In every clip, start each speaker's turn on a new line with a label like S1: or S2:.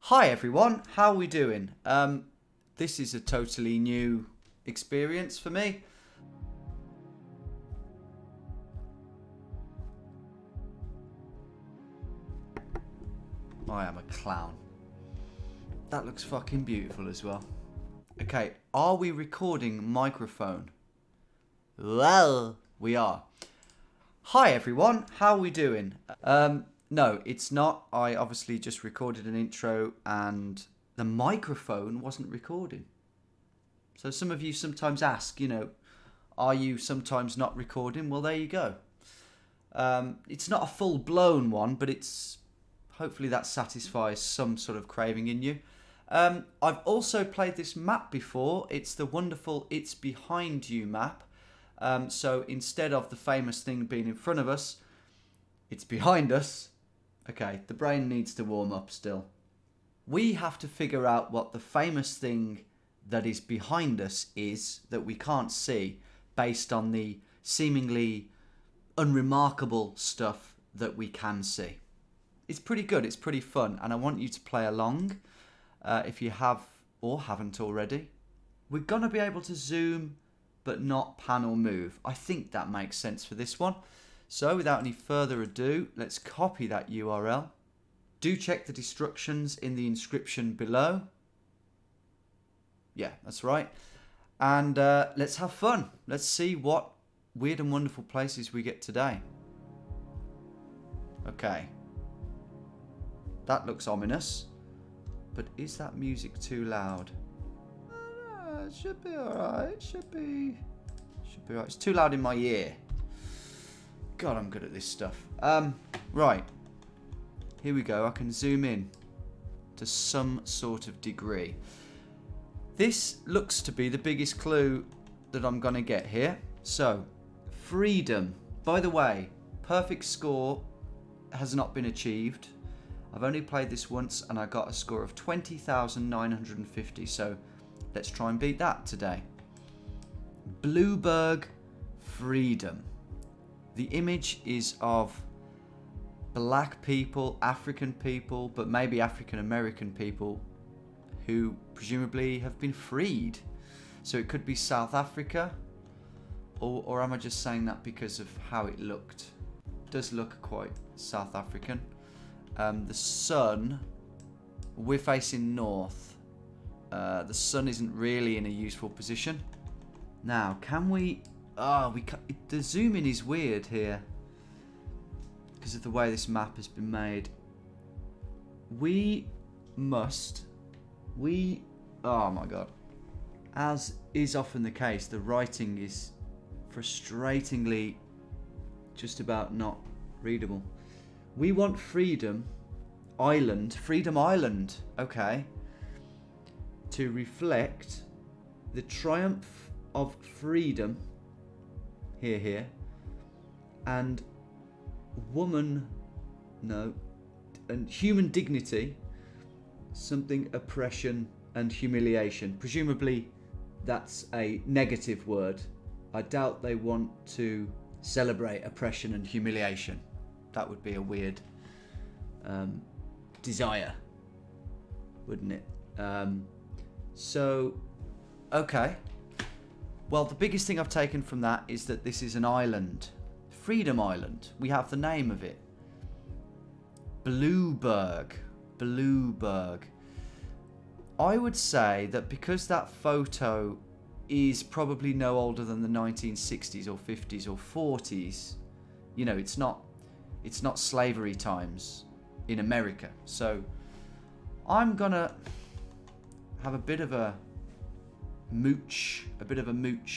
S1: Hi everyone, how are we doing? This is a totally new experience for me. I am a clown. That looks fucking beautiful as well. Okay, are we recording microphone? Well, we are. Hi everyone, how are we doing? No, it's not. I obviously just recorded an intro and the microphone wasn't recording. So some of you sometimes ask, are you sometimes not recording? Well, there you go. It's not a full-blown one, but it's hopefully that satisfies some sort of craving in you. I've also played this map before. It's the wonderful It's Behind You map. So instead of the famous thing being in front of us, it's behind us. Okay, the brain needs to warm up still. We have to figure out what the famous thing that is behind us is that we can't see based on the seemingly unremarkable stuff that we can see. It's pretty good, it's pretty fun, and I want you to play along if you have or haven't already. We're going to be able to zoom but not pan or move. I think that makes sense for this one. So without any further ado, let's copy that URL. Do check the instructions in the inscription below. Yeah, that's right. And let's have fun. Let's see what weird and wonderful places we get today. Okay. That looks ominous. But is that music too loud? It should be alright. Should be alright. It's too loud in my ear. God, I'm good at this stuff. Right. Here we go. I can zoom in to some sort of degree. This looks to be the biggest clue that I'm going to get here. So, freedom. By the way, perfect score has not been achieved. I've only played this once and I got a score of 20,950. So, let's try and beat that today. Blueberg, freedom. The image is of black people, African people, but maybe African American people who presumably have been freed. So it could be South Africa, or am I just saying that because of how it looked? It does look quite South African. The sun, we're facing north. The sun isn't really in a useful position. Now, can we... the zooming is weird here because of the way this map has been made. Oh my god. As is often the case, the writing is frustratingly just about not readable. We want Freedom Island, okay, to reflect the triumph of freedom, here, and and human dignity, something oppression and humiliation. Presumably that's a negative word. I doubt they want to celebrate oppression and humiliation. That would be a weird desire, wouldn't it? Okay. Well, the biggest thing I've taken from that is that this is an island. Freedom Island. We have the name of it. Blueberg. I would say that because that photo is probably no older than the 1960s or 50s or 40s, it's not slavery times in America. So I'm gonna have a bit of a mooch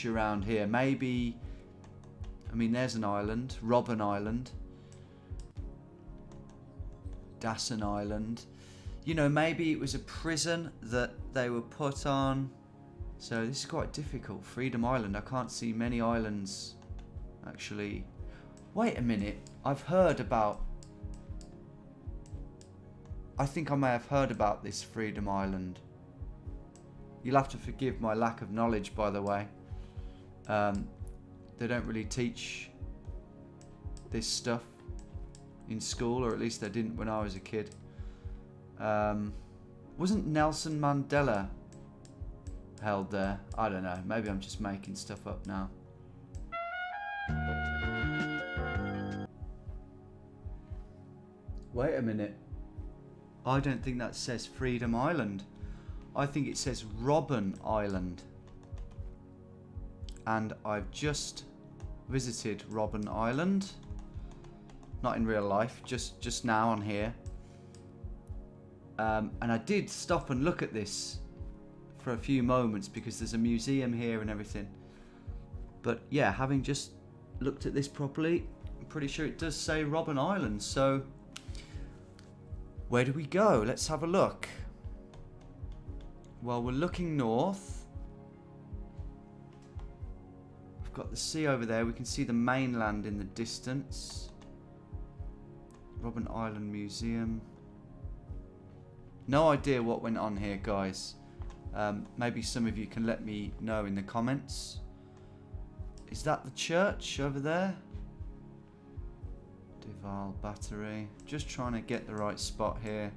S1: around here. Maybe, there's an island, Robben Island, Dassen Island. Maybe it was a prison that they were put on. So this is quite difficult. Freedom Island. I can't see many islands actually. Wait a minute. I think I may have heard about this Freedom Island. You'll have to forgive my lack of knowledge, by the way. They don't really teach this stuff in school, or at least they didn't when I was a kid. Wasn't Nelson Mandela held there? I don't know. Maybe I'm just making stuff up now. Wait a minute. I don't think that says Freedom Island. I think it says Robben Island. And I've just visited Robben Island. Not in real life, just now on here. And I did stop and look at this for a few moments because there's a museum here and everything. But yeah, having just looked at this properly, I'm pretty sure it does say Robben Island. So where do we go? Let's have a look. Well, we're looking north. We've got the sea over there. We can see the mainland in the distance. Robben Island Museum. No idea what went on here, guys. Maybe some of you can let me know in the comments. Is that the church over there? Deval Battery. Just trying to get the right spot here.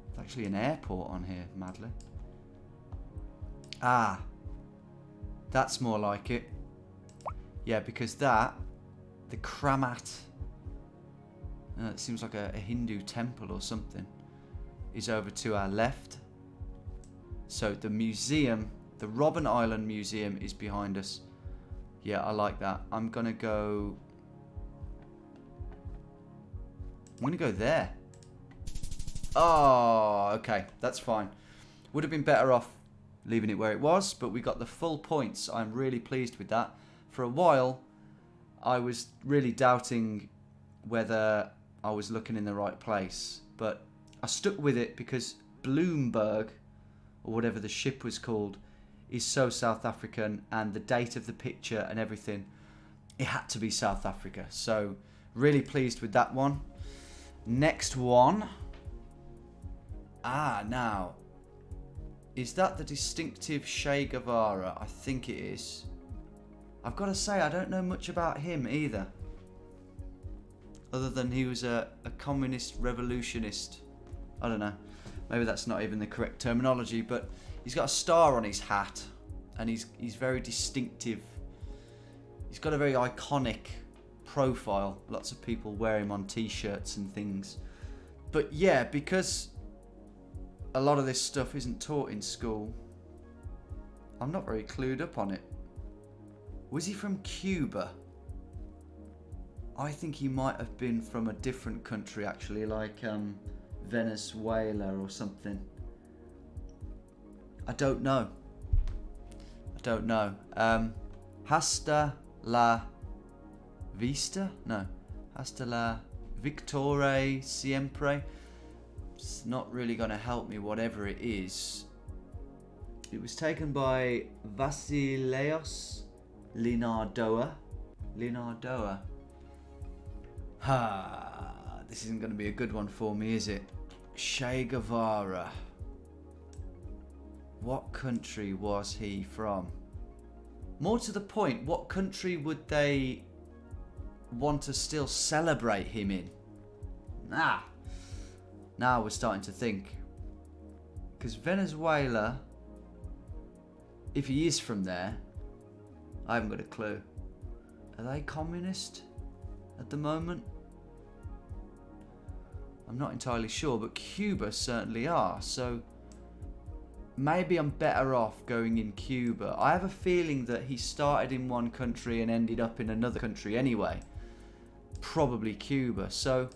S1: There's actually an airport on here, madly. Ah. That's more like it. Yeah, because that, the Kramat, it seems like a Hindu temple or something, is over to our left. So the museum, the Robben Island Museum, is behind us. Yeah, I like that. I'm going to go there. Oh, okay. That's fine. Would have been better off leaving it where it was, but we got the full points. I'm really pleased with that. For a while, I was really doubting whether I was looking in the right place, but I stuck with it because Bloomberg, or whatever the ship was called, is so South African, and the date of the picture and everything, it had to be South Africa. So really pleased with that one. Next one. Now, is that the distinctive Che Guevara? I think it is. I've got to say, I don't know much about him either, other than he was a communist revolutionist. I don't know. Maybe that's not even the correct terminology, but he's got a star on his hat, and he's very distinctive. He's got a very iconic profile. Lots of people wear him on t-shirts and things. But yeah, because a lot of this stuff isn't taught in school, I'm not very clued up on it. Was he from Cuba? I think he might have been from a different country, actually, like Venezuela or something. I don't know. Hasta la vista? No. Hasta la victore siempre. It's not really going to help me, whatever it is. It was taken by Vasileios Linardoa. This isn't going to be a good one for me, is it? Che Guevara. What country was he from? More to the point, what country would they want to still celebrate him in? Now we're starting to think. Because Venezuela, if he is from there, I haven't got a clue. Are they communist at the moment? I'm not entirely sure, but Cuba certainly are. So maybe I'm better off going in Cuba. I have a feeling that he started in one country and ended up in another country anyway. Probably Cuba. So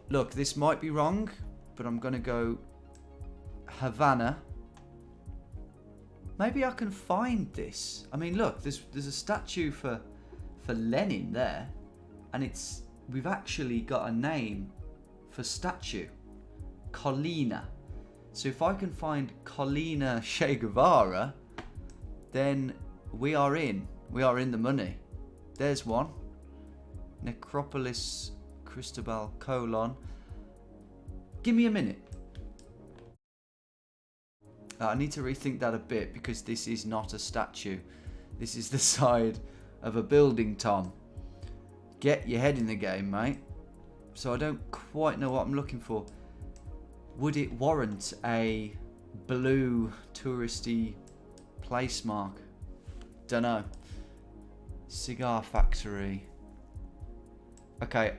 S1: look, this might be wrong, but I'm going to go Havana. Maybe I can find this. I mean, look, there's a statue for Lenin there, and we've actually got a name for statue. Colina. So if I can find Colina Che Guevara, then we are in the money. There's one. Necropolis Cristobal Colon. Give me a minute. I need to rethink that a bit, because this is not a statue. This is the side of a building, Tom. Get your head in the game, mate. So I don't quite know what I'm looking for. would it warrant a blue touristy place mark? Dunno. Cigar factory. Okay.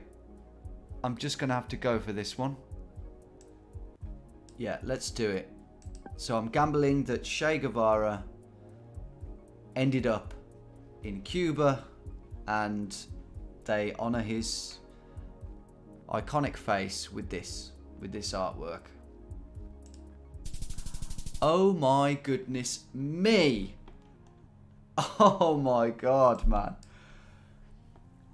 S1: I'm just going to have to go for this one. Yeah, let's do it. So I'm gambling that Che Guevara ended up in Cuba and they honor his iconic face with this artwork. Oh my goodness me. Oh my god, man.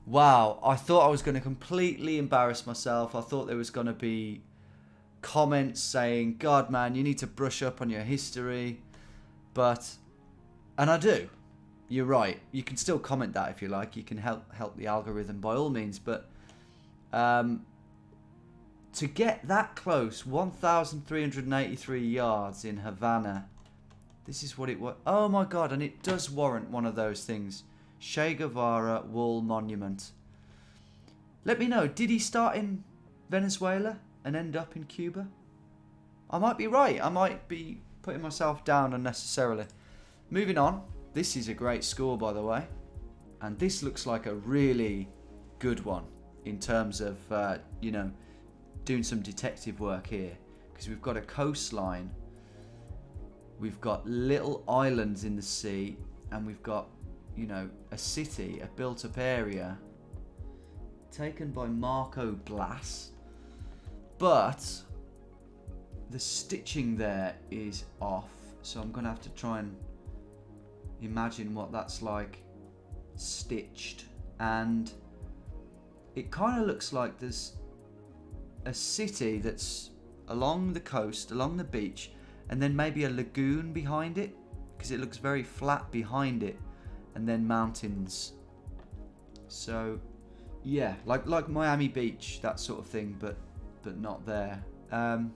S1: Wow, I thought I was going to completely embarrass myself. I thought there was going to be comments saying, God, man, you need to brush up on your history. But, and I do. You're right. You can still comment that if you like. You can help the algorithm by all means. But to get that close, 1,383 yards in Havana, this is what it was. Oh my God, and it does warrant one of those things. Che Guevara Wall Monument. Let me know, did he start in Venezuela and end up in Cuba? I might be right. I might be putting myself down unnecessarily. Moving on. This is a great score, by the way. And this looks like a really good one in terms of, you know, doing some detective work here. Because we've got a coastline. We've got little islands in the sea. And we've got, you know, a city, a built-up area taken by Marco Glass. But the stitching there is off. So I'm going to have to try and imagine what that's like stitched. And it kind of looks like there's a city that's along the coast, along the beach, and then maybe a lagoon behind it, because it looks very flat behind it, and then mountains. So yeah, like Miami Beach, that sort of thing, but not there. And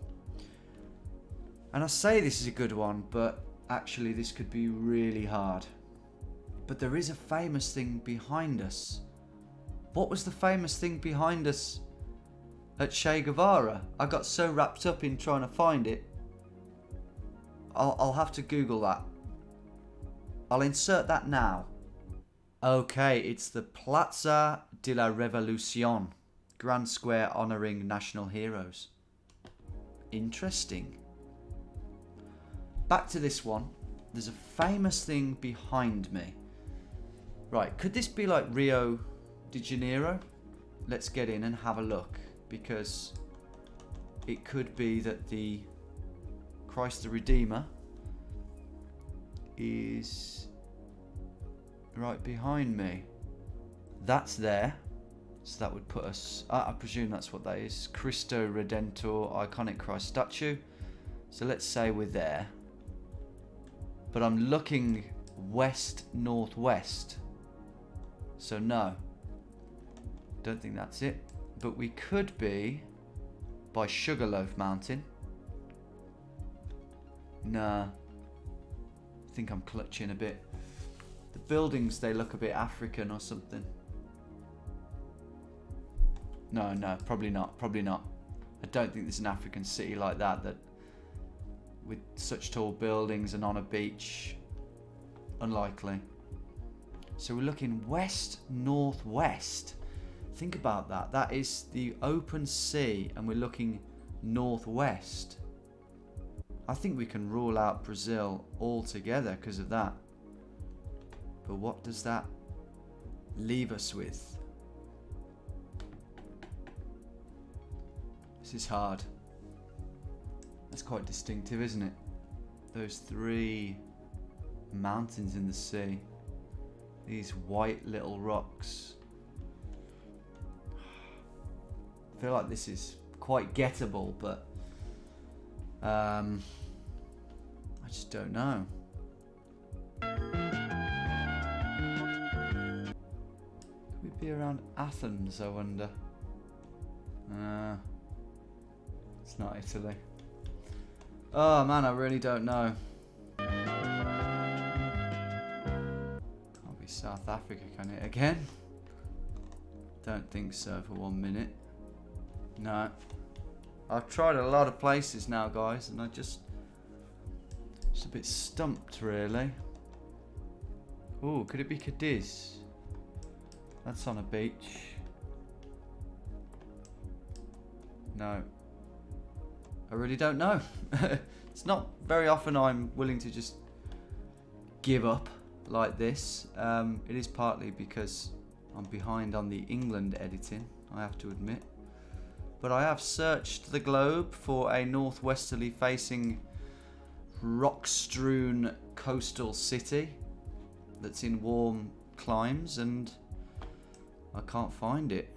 S1: I say this is a good one, but actually this could be really hard. But there is a famous thing behind us. What was the famous thing behind us at Che Guevara? I got so wrapped up in trying to find it. I'll have to Google that. I'll insert that now. Okay, it's the Plaza de la Revolucion, Grand Square honouring national heroes. Interesting. Back to this one. There's a famous thing behind me. Right, could this be like Rio de Janeiro? Let's get in and have a look, because it could be that the Christ the Redeemer is right behind me. That's there. So that would put us, I presume that's what that is. Cristo Redentor, iconic Christ statue. So let's say we're there. But I'm looking west-northwest. So no. Don't think that's it. But we could be by Sugarloaf Mountain. Nah. I think I'm clutching a bit. The buildings, they look a bit African or something. No, probably not. Probably not. I don't think there's an African city like that with such tall buildings and on a beach. Unlikely. So we're looking west-northwest. Think about that. That is the open sea, and we're looking northwest. I think we can rule out Brazil altogether because of that. But what does that leave us with? This is hard. That's quite distinctive, isn't it? Those three mountains in the sea. These white little rocks. I feel like this is quite gettable, but I just don't know. Could we be around Athens, I wonder? It's not Italy. Oh man, I really don't know. Can't be South Africa, can it again? Don't think so for 1 minute. No. I've tried a lot of places now, guys, and I just a bit stumped, really. Ooh, could it be Cadiz? That's on a beach. No. I really don't know. It's not very often I'm willing to just give up like this. It is partly because I'm behind on the England editing, I have to admit. But I have searched the globe for a northwesterly facing rock-strewn coastal city that's in warm climes, and I can't find it.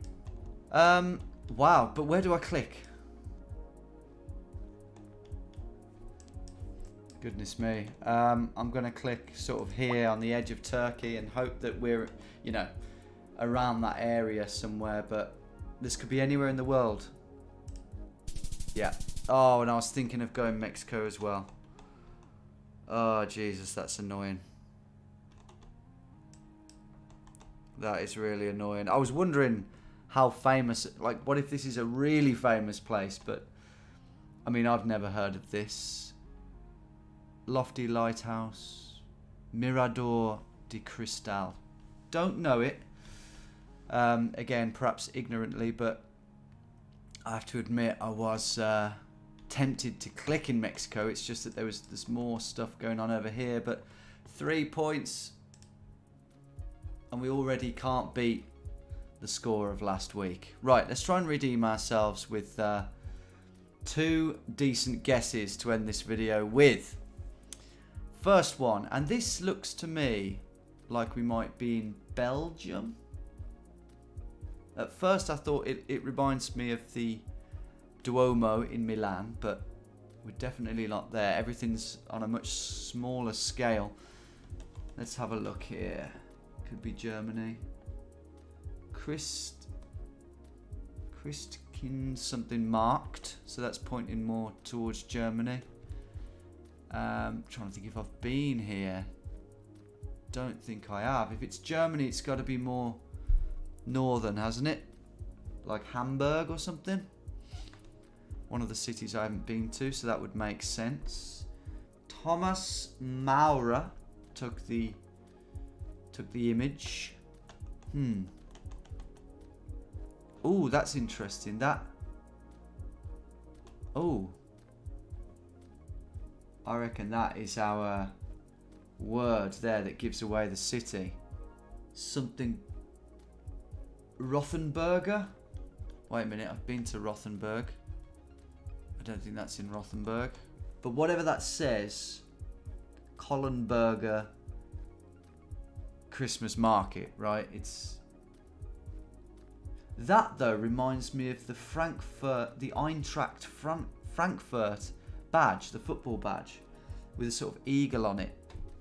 S1: Wow, but where do I click? Goodness me. I'm going to click sort of here on the edge of Turkey and hope that we're, you know, around that area somewhere, but this could be anywhere in the world. Yeah. Oh, and I was thinking of going Mexico as well. Oh, Jesus, that's annoying. That is really annoying. I was wondering how famous, like, what if this is a really famous place, but, I mean, I've never heard of this. Lofty Lighthouse, Mirador de Cristal. Don't know it. Again, perhaps ignorantly, but I have to admit I was tempted to click in Mexico. It's just that there's more stuff going on over here, but 3 points, and we already can't beat the score of last week. Right, let's try and redeem ourselves with 2 decent guesses to end this video with. First one, and this looks to me like we might be in Belgium. At first I thought it reminds me of the Duomo in Milan, but we're definitely not there. Everything's on a much smaller scale. Let's have a look here. Could be Germany. Christkind something marked, so that's pointing more towards Germany. Trying to think if I've been here. Don't think I have. If it's Germany, it's got to be more northern, hasn't it? Like Hamburg or something. One of the cities I haven't been to, so that would make sense. Thomas Maurer took the image. Oh, that's interesting. Oh. I reckon that is our word there that gives away the city. Something Rothenburger? Wait a minute, I've been to Rothenburg. I don't think that's in Rothenburg. But whatever that says, Kollenberger Christmas market, right? It's that though reminds me of the Eintracht Frankfurt badge, the football badge, with a sort of eagle on it,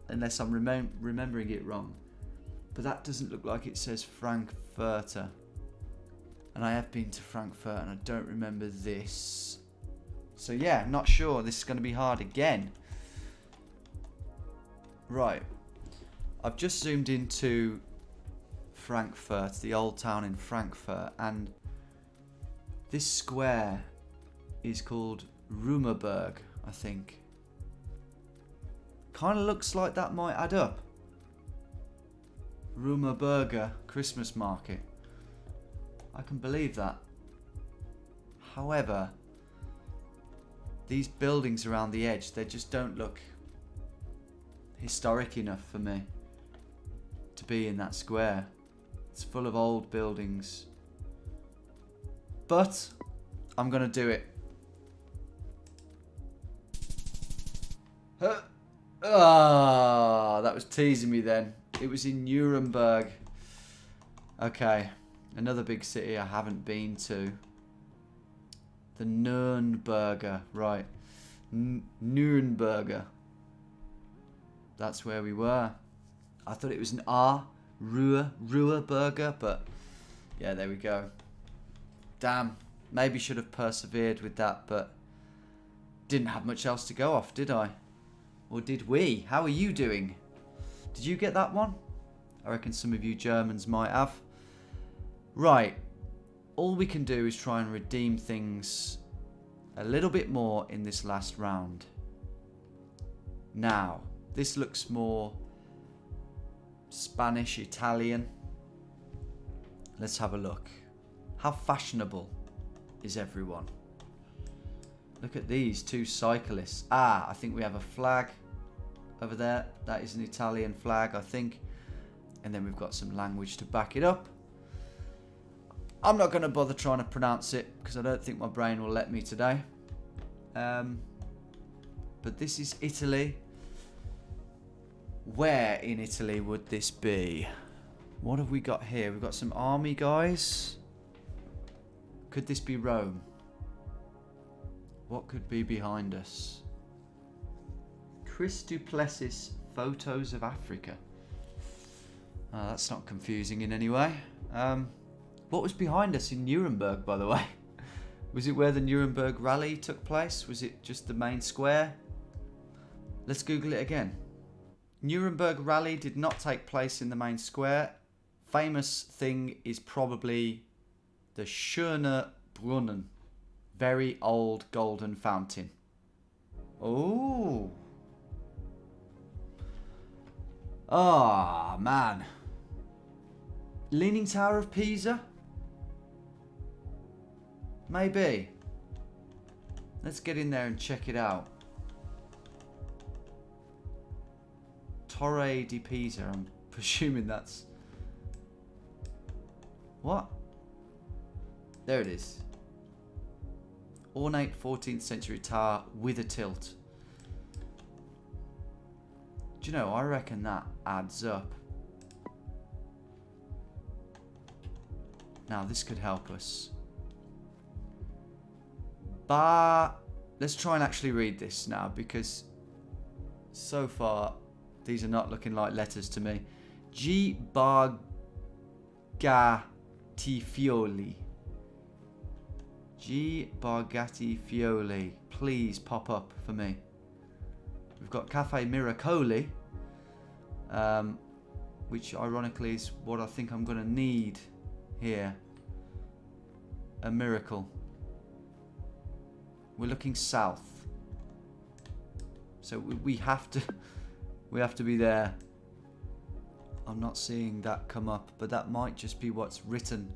S1: unless I'm remembering it wrong. But that doesn't look like it says Frankfurter. And I have been to Frankfurt and I don't remember this. So yeah, not sure. This is going to be hard again. Right. I've just zoomed into Frankfurt, the old town in Frankfurt, and this square is called Nuremberg, I think. Kind of looks like that might add up. Nuremberger Christmas market. I can believe that. However, these buildings around the edge, they just don't look historic enough for me to be in that square. It's full of old buildings. But I'm going to do it. That was teasing me then. It was in Nuremberg. Okay, another big city I haven't been to. The Nürnberger, right. Nürnberger. That's where we were. I thought it was an R, Ruhrburger, but yeah, there we go. Damn, maybe should have persevered with that, but didn't have much else to go off, did I? Or did we? How are you doing? Did you get that one? I reckon some of you Germans might have. Right. All we can do is try and redeem things a little bit more in this last round. Now, this looks more Spanish, Italian. Let's have a look. How fashionable is everyone? Look at these two cyclists. Ah, I think we have a flag over there. That is an Italian flag, I think. And then we've got some language to back it up. I'm not going to bother trying to pronounce it because I don't think my brain will let me today. But this is Italy. Where in Italy would this be? What have we got here? We've got some army guys. Could this be Rome? What could be behind us? Chris Duplessis, photos of Africa. Oh, that's not confusing in any way. What was behind us in Nuremberg, by the way? Was it where the Nuremberg rally took place? Was it just the main square? Let's Google it again. Nuremberg rally did not take place in the main square. Famous thing is probably the Schöner Brunnen. Very old golden fountain. Oh. Ah, man. Leaning Tower of Pisa? Maybe. Let's get in there and check it out. Torre di Pisa. I'm presuming that's... What? There it is. Ornate 14th century tower with a tilt. Do you know, I reckon that adds up. Now, this could help us. Let's try and actually read this now, because so far these are not looking like letters to me. Bargatifioli. Bargatifioli. Please pop up for me. We've got Cafe Miracoli, which ironically is what I think I'm going to need here. A miracle. We're looking south, so we have to be there. I'm not seeing that come up, but that might just be what's written.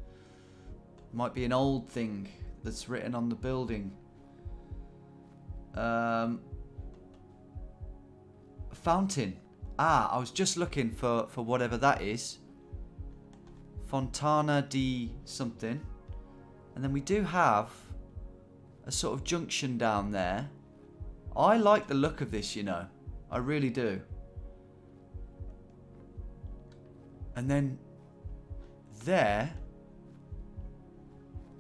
S1: Might be an old thing that's written on the building. Fountain. Ah, I was just looking for whatever that is. Fontana di something. And then we do have a sort of junction down there. I like the look of this, you know. I really do. And then there.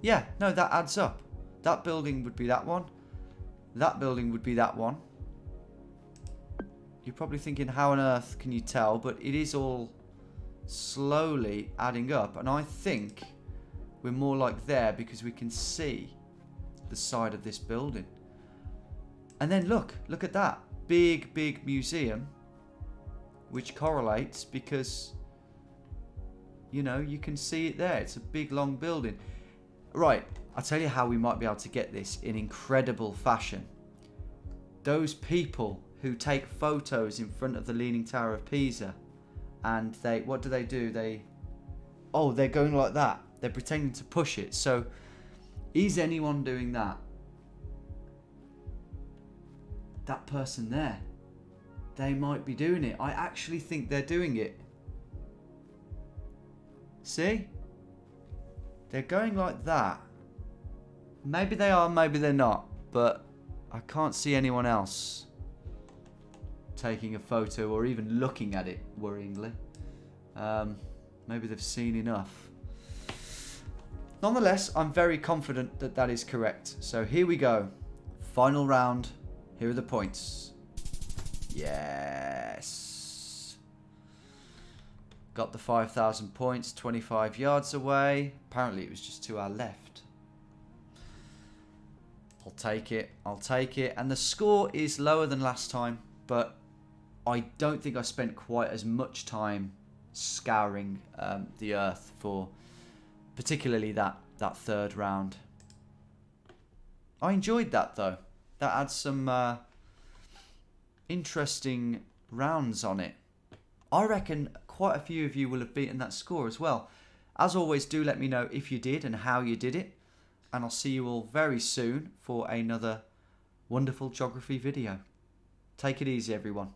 S1: Yeah, no, that adds up. That building would be that one. That building would be that one. You're probably thinking, how on earth can you tell? But it is all slowly adding up. And I think we're more like there because we can see the side of this building. And then look at that. Big museum. Which correlates because, you know, you can see it there. It's a big, long building. Right, I'll tell you how we might be able to get this in incredible fashion. Those people who take photos in front of the Leaning Tower of Pisa, and what do? They're going like that. They're pretending to push it. So, is anyone doing that? That person there. They might be doing it. I actually think they're doing it. See? They're going like that. Maybe they are, maybe they're not. But I can't see anyone else taking a photo or even looking at it, worryingly. Maybe they've seen enough. Nonetheless, I'm very confident that that is correct. So here we go. Final round. Here are the points. Yes. Got the 5,000 points, 25 yards away. Apparently it was just to our left. I'll take it. I'll take it. And the score is lower than last time, but I don't think I spent quite as much time scouring the earth for particularly that third round. I enjoyed that though. That adds some interesting rounds on it. I reckon quite a few of you will have beaten that score as well. As always, do let me know if you did and how you did it. And I'll see you all very soon for another wonderful geography video. Take it easy, everyone.